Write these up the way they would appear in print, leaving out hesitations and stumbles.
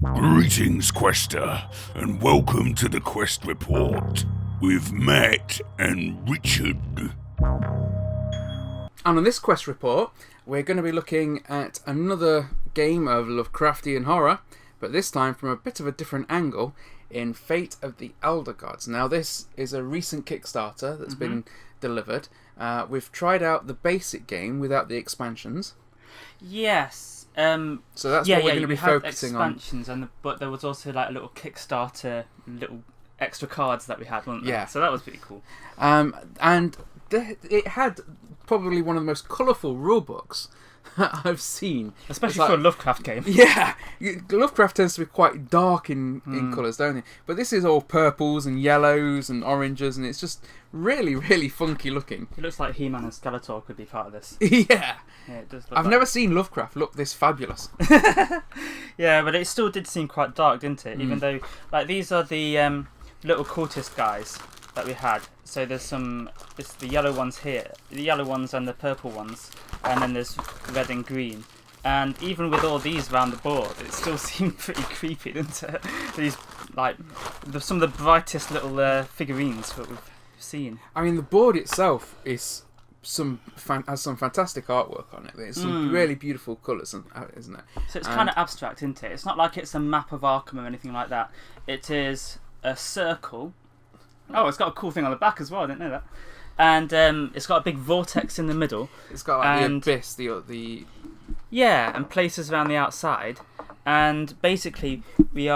Greetings, Quester, and welcome to the Quest Report with Matt and Richard. And on this Quest Report, we're going to be looking at another game of Lovecraftian horror, but this time from a bit of a different angle in Fate of the Elder Gods. Now, this is a recent Kickstarter that's been delivered. We've tried out the basic game without the expansions. Yes. So that's what we're going to be focusing on. Expansions, but there was also like a little Kickstarter, little extra cards that we had, weren't there? Yeah. So that was pretty cool. And it had probably one of the most colourful rulebooks I've seen. Especially for a Lovecraft game. Yeah, Lovecraft tends to be quite dark in colours, don't it? But this is all purples and yellows and oranges, and it's just really, really funky looking. It looks like He-Man and Skeletor could be part of this. Yeah. Yeah, it does look I've never seen Lovecraft look this fabulous. Yeah, but it still did seem quite dark, didn't it? Even though, like, these are the little cultist guys that we had. So there's it's the yellow ones here, the yellow ones and the purple ones, and then there's red and green. And even with all these around the board, it still seemed pretty creepy, didn't it? These, like, some of the brightest little figurines that we've seen. I mean, the board itself is has some fantastic artwork on it. There's some really beautiful colours, isn't it? So it's kind of abstract, isn't it? It's not like it's a map of Arkham or anything like that. It is a circle. Oh, it's got a cool thing on the back as well. I didn't know that. And it's got a big vortex in the middle. It's got like the abyss, the yeah, and places around the outside. And basically, we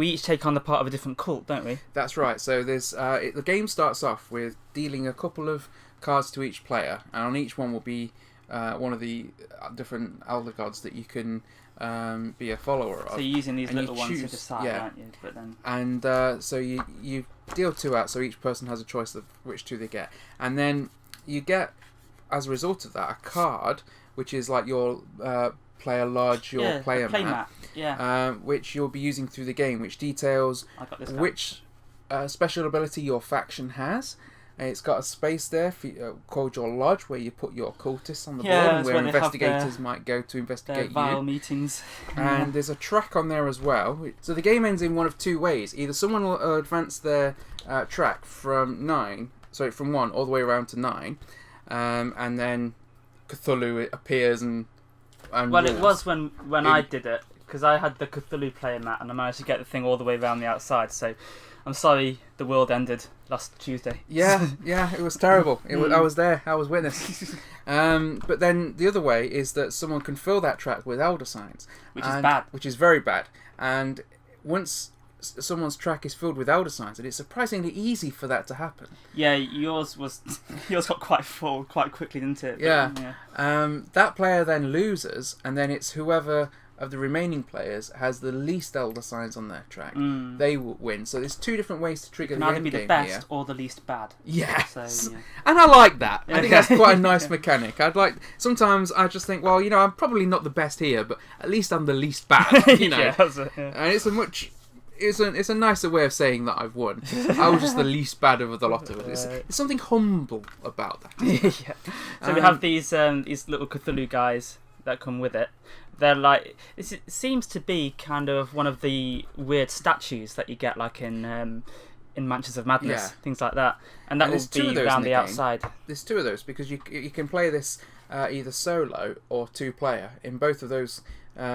each take on the part of a different cult, don't we? That's right. So there's the game starts off with dealing a couple of cards to each player, and on each one will be one of the different elder gods that you can be a follower of. So you're using these little ones to decide, aren't you? But then... And so you deal 2 out, so each person has a choice of which 2 they get. And then you get, as a result of that, a card, which is like your player lodge, your player map. Yeah. Which you'll be using through the game, which details which special ability your faction has. It's got a space there called your lodge, where you put your cultists on the board, and where investigators might go to investigate vile meetings. And there's a track on there as well. So the game ends in one of 2 ways. Either someone will advance their track from 1 all the way around to 9, and then Cthulhu appears and well, rules. it was when I did it, because I had the Cthulhu player mat, and I managed to get the thing all the way around the outside. So I'm sorry the world ended last Tuesday. Yeah, it was terrible. I was there. I was witness. But then the other way is that someone can fill that track with elder signs, which is bad. Which is very bad. And once someone's track is filled with elder signs, and it's surprisingly easy for that to happen. Yeah, yours got quite full quite quickly, didn't it? Yeah. That player then loses, and then it's whoever of the remaining players has the least elder signs on their track. They will win. So there's 2 different ways to trigger the end game here. Can either be the best or the least bad. Yes. So, yeah. And I like that. I think that's quite a nice mechanic. Sometimes I just think, well, I'm probably not the best here, but at least I'm the least bad. Yeah, that's it, yeah. And it's a nicer way of saying that I've won. I was just the least bad of the lot of it. It's something humble about that. Yeah. So we have these little Cthulhu guys that come with it. They're like, it seems to be kind of one of the weird statues that you get like in Mansions of Madness, things like that, and that will be around the outside. There's 2 of those because you can play this either solo or 2-player. In both of those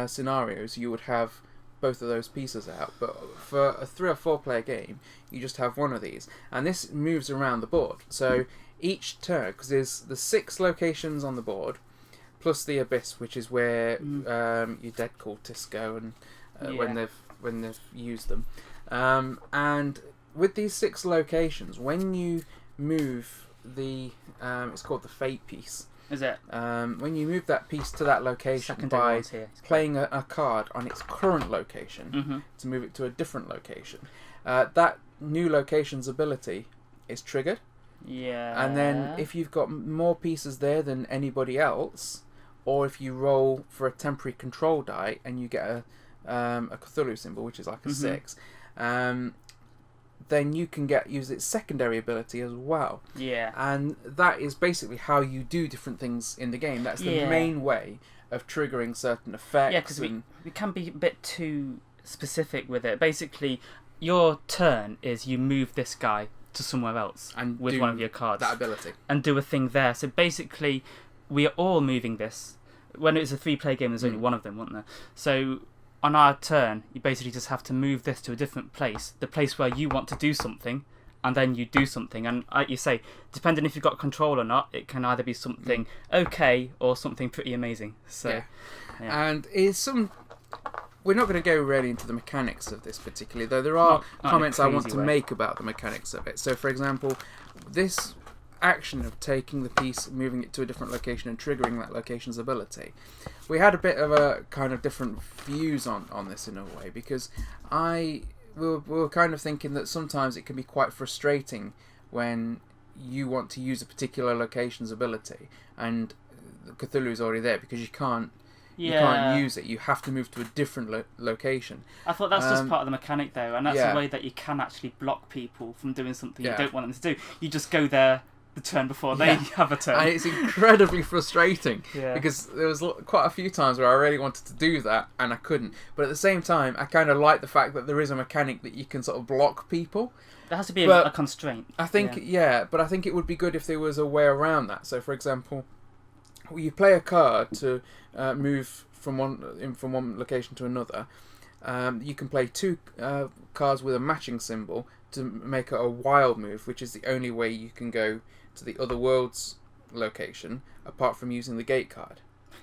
scenarios, you would have both of those pieces out. But for a 3 or 4-player game, you just have one of these, and this moves around the board. So each turn, because there's 6 locations on the board, plus the abyss, which is where your dead cultists go, and when they've used them. And with these 6 locations, when you move it's called the fate piece. Is it? When you move that piece to that location by playing a card on its current location to move it to a different location, that new location's ability is triggered. Yeah. And then if you've got more pieces there than anybody else, or if you roll for a temporary control die and you get a Cthulhu symbol, which is like a 6, then you can use its secondary ability as well. Yeah. And that is basically how you do different things in the game. That's the main way of triggering certain effects. Yeah, because we can be a bit too specific with it. Basically, your turn is you move this guy to somewhere else and with one of your cards. That ability. And do a thing there. So basically, we are all moving this. When it was a 3-player game, there's only one of them, wasn't there? So on our turn, you basically just have to move this to a different place, the place where you want to do something, and then you do something. And like you say, depending if you've got control or not, it can either be something okay or something pretty amazing. So, yeah. And we're not going to go really into the mechanics of this particularly, though there are comments I want to make about the mechanics of it. So, for example, this action of taking the piece, moving it to a different location and triggering that location's ability, we had a bit of a kind of different views on this in a way, because we were kind of thinking that sometimes it can be quite frustrating when you want to use a particular location's ability and Cthulhu is already there, because you can't use it. You have to move to a different location. I thought that's just part of the mechanic, though, and that's a way that you can actually block people from doing something you don't want them to do. You just go there the turn before they have a turn. And it's incredibly frustrating because there was quite a few times where I really wanted to do that and I couldn't. But at the same time, I kind of like the fact that there is a mechanic that you can sort of block people. There has to be a constraint. I think, but I think it would be good if there was a way around that. So, for example, you play a card to move from one location to another. You can play 2 cards with a matching symbol to make it a wild move, which is the only way you can go to the other world's location apart from using the gate card.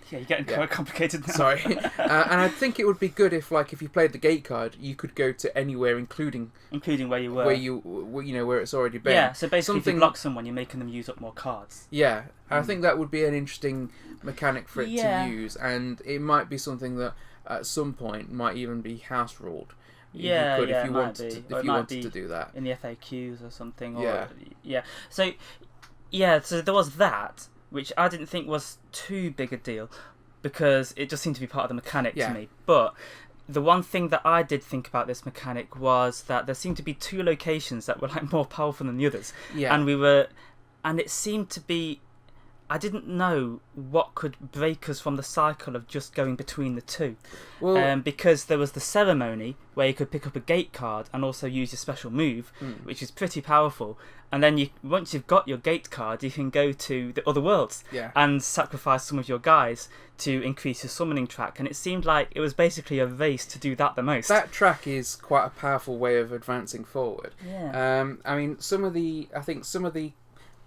Yeah, you're getting quite complicated now. Sorry. And I think it would be good if you played the gate card, you could go to anywhere, including where you were, where it's already been. Yeah, so basically, if you block someone, you're making them use up more cards. Yeah, I think that would be an interesting mechanic for it to use, and it might be something that at some point might even be house ruled. If you wanted to do that in the FAQs or something. So there was that, which I didn't think was too big a deal because it just seemed to be part of the mechanic to me. But the one thing that I did think about this mechanic was that there seemed to be 2 locations that were more powerful than the others. Yeah. And it seemed to be, I didn't know what could break us from the cycle of just going between the 2. Well, because there was the ceremony where you could pick up a gate card and also use your special move, which is pretty powerful. And then once you've got your gate card, you can go to the other worlds and sacrifice some of your guys to increase your summoning track. And it seemed like it was basically a race to do that the most. That track is quite a powerful way of advancing forward. Yeah. I mean, some of the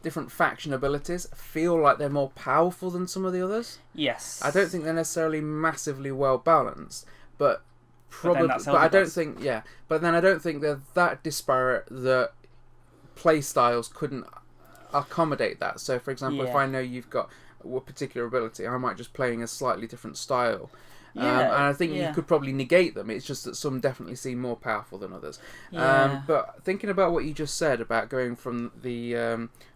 different faction abilities feel like they're more powerful than some of the others. Yes. I don't think they're necessarily massively well balanced, but I don't think they're that disparate that play styles couldn't accommodate that. So, for example, if I know you've got a particular ability, I might just playing a slightly different style. And I think you could probably negate them. It's just that some definitely seem more powerful than others. But thinking about what you just said about going from the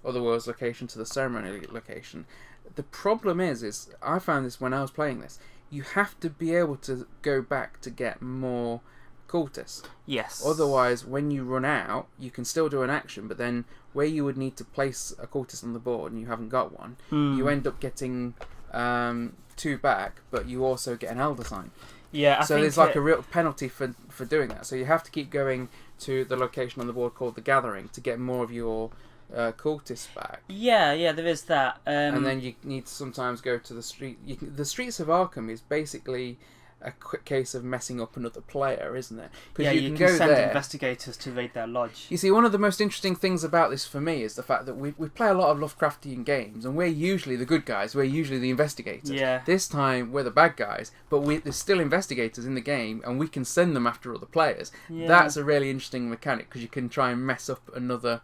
other world's location to the ceremony location, the problem is I found this when I was playing this. You have to be able to go back to get more cultists. Yes. Otherwise, when you run out, you can still do an action, but then where you would need to place a cultist on the board and you haven't got one, you end up getting 2 back, but you also get an elder sign. Yeah, so there's a real penalty for doing that. So you have to keep going to the location on the board called the Gathering to get more of your cultists back. Yeah, there is that. And then you need to sometimes go to the street. The Streets of Arkham is basically a quick case of messing up another player, isn't it? Yeah, you can go send investigators to raid their lodge. You see, one of the most interesting things about this for me is the fact that we play a lot of Lovecraftian games, and we're usually the good guys, we're usually the investigators. Yeah. This time, we're the bad guys, but there's still investigators in the game, and we can send them after other players. Yeah. That's a really interesting mechanic, because you can try and mess up another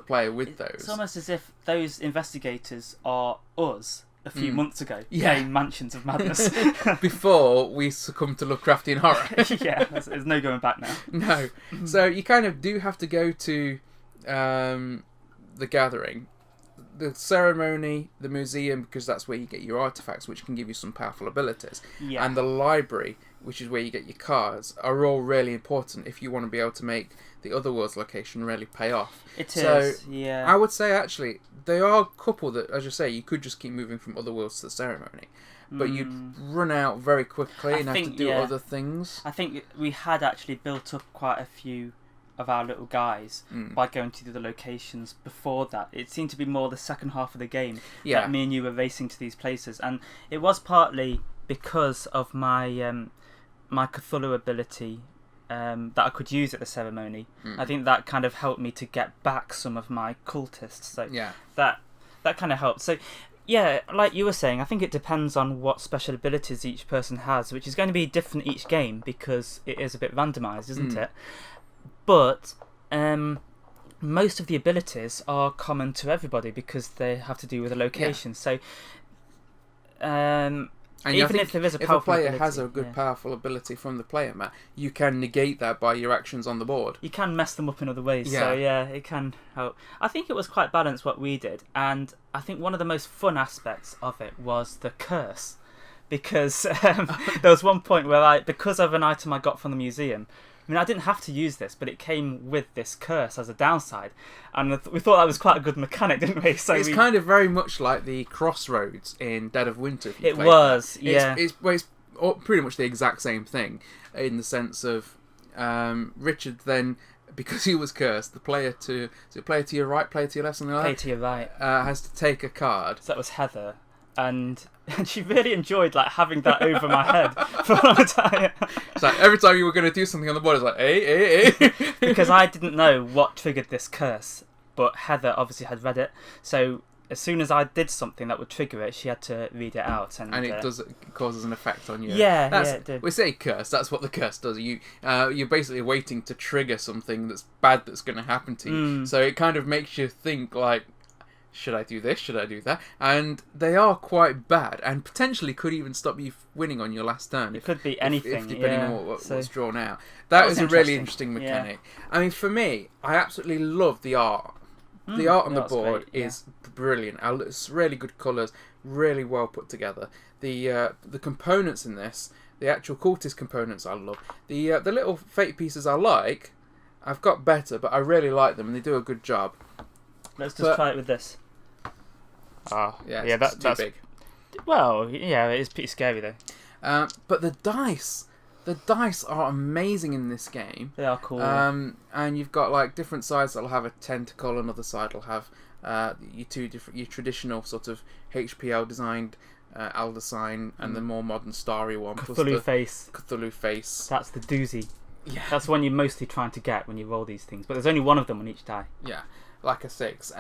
player with those. It's almost as if those investigators are us a few months ago, playing Mansions of Madness. Before we succumbed to Lovecraftian horror. Yeah, there's no going back now. No. So you kind of do have to go to the Gathering, the ceremony, the museum, because that's where you get your artifacts, which can give you some powerful abilities. Yeah. And the library, which is where you get your cards, are all really important if you want to be able to make the Otherworld's location really pay off. It is, yeah. I would say, actually, there are a couple that, as you say, you could just keep moving from Otherworlds to the ceremony. but you'd run out very quickly and have to do other things. I think we had actually built up quite a few of our little guys by going to the locations before that. It seemed to be more the second half of the game that me and you were racing to these places, and it was partly because of my my Cthulhu ability that I could use at the ceremony. I think that kind of helped me to get back some of my cultists. So that kind of helped. So yeah, like you were saying, I think it depends on what special abilities each person has, which is going to be different each game because it is a bit randomised, isn't it? But most of the abilities are common to everybody because they have to do with a location. So and even if there is a powerful player ability, has a good powerful ability from the player mat, you can negate that by your actions on the board. You can mess them up in other ways. So yeah, it can help. I think it was quite balanced what we did, and I think one of the most fun aspects of it was the curse, because there was one point where because of an item I got from the museum, I mean, I didn't have to use this, but it came with this curse as a downside, and we thought that was quite a good mechanic, didn't we? So it's kind of very much like the crossroads in Dead of Winter. If you it was, that. yeah. It's pretty much the exact same thing in the sense of Richard then, because he was cursed, the player to your right, player to your left, something like that. Player to your right has to take a card. So that was Heather. And she really enjoyed having that over my head for a long time. It's like every time you were going to do something on the board, it's like, hey. Because I didn't know what triggered this curse, but Heather obviously had read it. So as soon as I did something that would trigger it, she had to read it out. And it causes an effect on you. Yeah, it did. We say curse, that's what the curse does. You're basically waiting to trigger something that's bad that's going to happen to you. So it kind of makes you think should I do this? Should I do that? And they are quite bad, and potentially could even stop you winning on your last turn. It could be anything, depending on what's drawn out. That is a really interesting mechanic. I mean, for me, I absolutely love the art. The art on the board is brilliant. It's really good colours, really well put together. The components in this, the actual cultist components, I love. The little fate pieces I've got better, but I really like them, and they do a good job. Let's just try it with this. That's too big. Well, yeah, it is pretty scary though. But the dice are amazing in this game. They are cool. And you've got different sides that'll have a tentacle, another side will have your traditional sort of HPL designed Elder sign, and the more modern starry one. Cthulhu face. Cthulhu face. That's the doozy. Yeah. That's the one you're mostly trying to get when you roll these things. But there's only one of them on each die. Yeah, like a 6.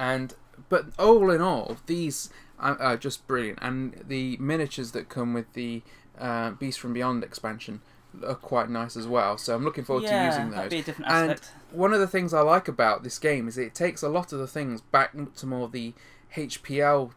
But all in all, these are just brilliant. And the miniatures that come with the Beast from Beyond expansion are quite nice as well. So I'm looking forward to using those. That'd be a different aspect. And one of the things I like about this game is it takes a lot of the things back to more the HPL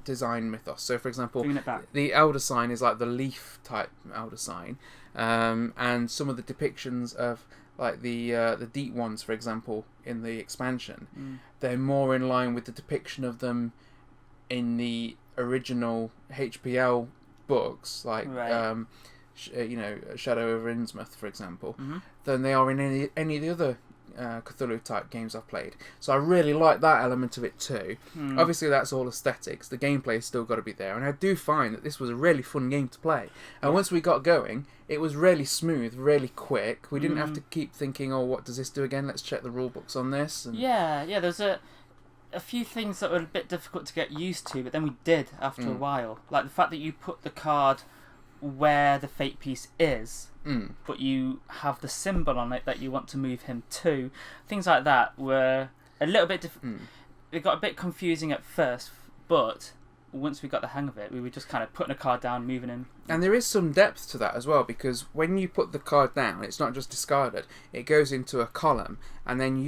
design mythos. So, for example, the Elder sign is like the leaf type Elder sign, and some of the depictions of the deep ones, for example, in the expansion, they're more in line with the depiction of them in the original HPL books, Shadow over Innsmouth, for example, than they are in any of the other Cthulhu type games I've played. So I really like that element of it too. Obviously that's all aesthetics, the gameplay's still got to be there, and I do find that this was a really fun game to play, and once we got going it was really smooth, really quick. We didn't have to keep thinking, oh, what does this do again, let's check the rule books on this. And there's a few things that were a bit difficult to get used to, but then we did after a while, like the fact that you put the card where the fate piece is, but you have the symbol on it that you want to move him to. Things like that were a little bit it got a bit confusing at first, but once we got the hang of it, we were just kind of putting a card down, moving him. And there is some depth to that as well, because when you put the card down, it's not just discarded, it goes into a column, and then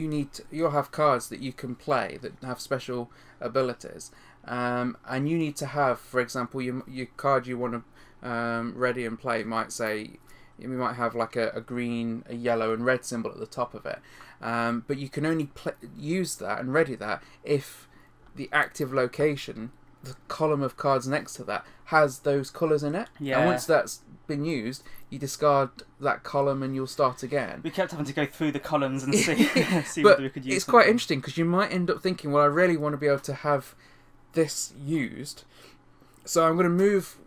you'll have cards that you can play that have special abilities, and you need to have, for example, your card you want to ready and play might say, you might have like a green, a yellow and red symbol at the top of it, but you can only use that and ready that if the active location, the column of cards next to that, has those colours in it. And once that's been used, you discard that column and you'll start again. We kept having to go through the columns and see but whether we could use it's quite interesting, because you might end up thinking, well, I really want to be able to have this used, So I'm going to move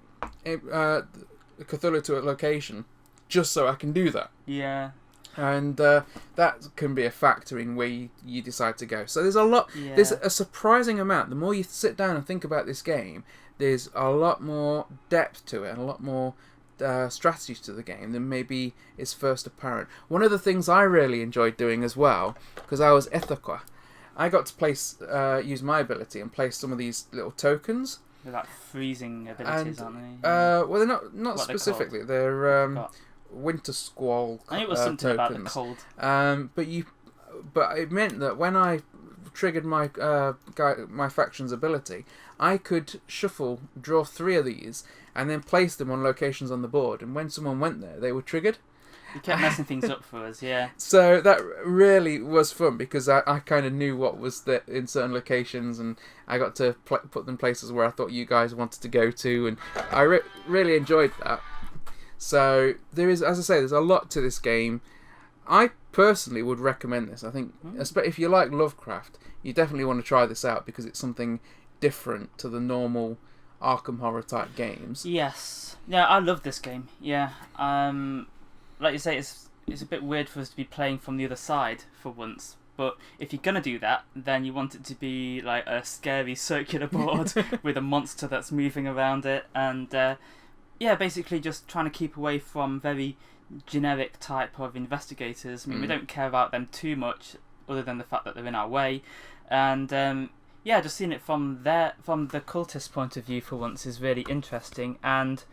Cthulhu to a location just so I can do that. Yeah. And that can be a factor in where you decide to go. So there's a lot. Yeah. There's a surprising amount. The more you sit down and think about this game, there's a lot more depth to it and a lot more strategies to the game than maybe is first apparent. One of the things I really enjoyed doing as well, because I was Ithaqua, I got to use my ability and place some of these little tokens. They're like freezing abilities, aren't they? Well, they're not What specifically. They're winter squall. I think it was something about the cold. But it meant that when I triggered my my faction's ability, I could draw 3 of these, and then place them on locations on the board. And when someone went there, they were triggered. You kept messing things up for us, yeah. So that really was fun because I kind of knew what was in certain locations, and I got to put them places where I thought you guys wanted to go to, and I really enjoyed that. So there is, as I say, there's a lot to this game. I personally would recommend this. I think, especially if you like Lovecraft, you definitely want to try this out because it's something different to the normal Arkham Horror type games. Yes, yeah, I love this game. Yeah, like you say, it's a bit weird for us to be playing from the other side for once. But if you're gonna do that, then you want it to be like a scary circular board with a monster that's moving around it, and basically just trying to keep away from very generic type of investigators. I mean, we don't care about them too much, other than the fact that they're in our way, and just seeing it from the cultist point of view for once is really interesting, and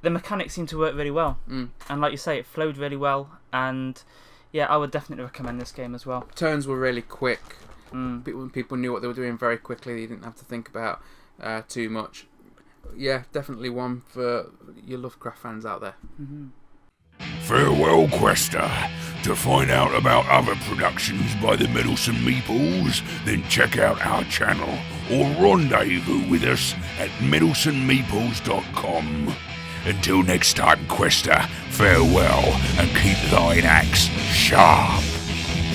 the mechanics seem to work really well. And like you say, it flowed really well, and yeah, I would definitely recommend this game as well. Turns were really quick. People knew what they were doing very quickly. You didn't have to think about too much. Yeah, definitely one for your Lovecraft fans out there. Farewell, Quester. To find out about other productions by the Meddlesome Meeples, then check out our channel or rendezvous with us at meddlesomemeeples.com. Until next time, Quester, farewell and keep thine axe sharp.